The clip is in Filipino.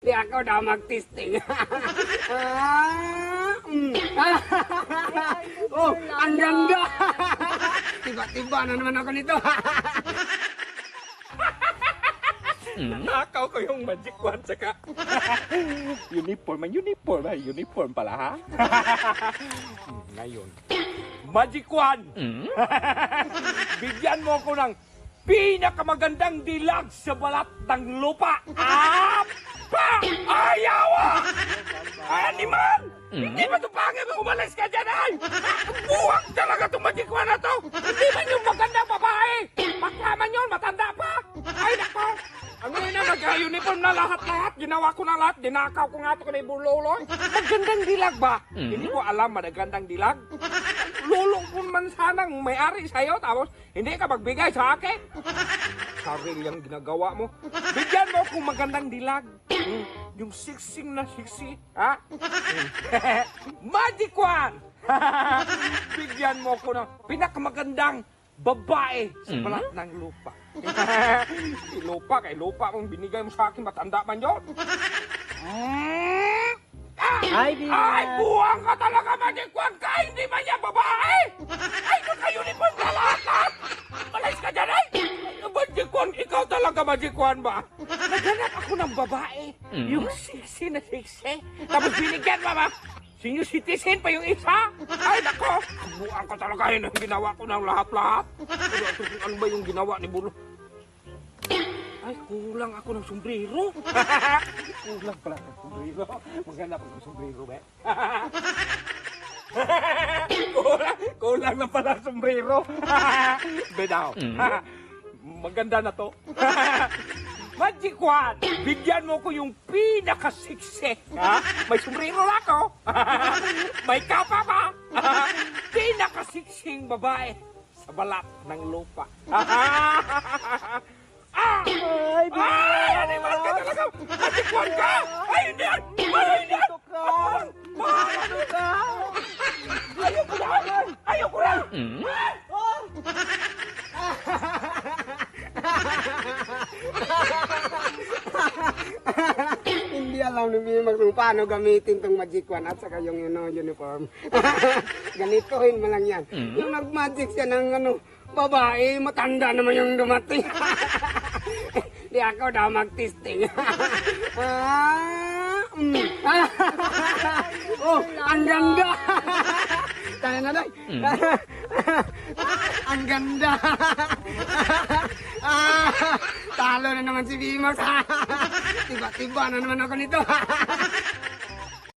Di ako daw mag-testing. Oh, ang ganda. Tiba-tiba na naman ako nito. Nakaw ko yung magic wand saka uniform. Uniform pala ha. Ngayon, magic wand. Bigyan mo ko ng pinakamagandang dilag sa balat ng lupa. Apa! Ayawa! Animal! Hindi ba ito pangit? Umalis ka dyan ay! Buwag talaga itong magic wand na to! Hindi ba yung magandang babae? Pagkaman yun, matanda pa! Ay nako! Ang na nag-uniform na lahat-lahat. Ginawa ko na lahat. Dinakaw ko nga ito kanay Buloy. Magandang dilag ba? Hindi ko alam magandang dilag. Lulong ko man sanang may-ari sa'yo. Tapos hindi ka magbigay sa akin. Sarili ang ginagawa mo. Bigyan mo kung magandang dilag. Yung siksing na siksi. Ha? Magic wand! Bigyan mo ko ng pinakamagandang babae sa balat ng lupa. Kay lupa mong binigay mo sa akin, matanda man yun. Ay, buwang ka talaga, magic wand ka, hindi man yan babae. Ay, naka-uniform na lahat. Malayas ka dyan, ay. Magic wand, ikaw talaga, magic wand ba? Naghanap ako ng babae, yung siksi na siksi. Tapos binigyan mo ba? Senior citizen pa yung isa? Ay, nako! Buang ko talaga yun ang ginawa ko ng lahat-lahat. Ano ba yung ginawa ni Bulo? Ay, kulang ako ng sombrero. Kulang pala ng sombrero. Maghanap ako ng sombrero, be. kulang na pala ng sombrero. Be daw. Maganda na to. Magic wand! Bigyan mo ko yung pinakasiksi. May sombrero ako. May kapa pa. Pinakasiksing babae sa balat ng lupa. Ay, animal ka talaga! Magic wand ka! Ay, hindi yan! Ay, hindi yan! Ayoko na! Ayoko na! Hindi alam ni Bimax kung paano gamitin tong magic wand at saka yung uniform. Ganitohin mo lang yan. Yung nag-magic siya ng babae, matanda naman yung dumating. Di ako daw mag-testing. Oh, ang ganda. Tayo na doy. Ang ganda. Talo na naman si Bimax. Tiba-tiba na naman ako nito.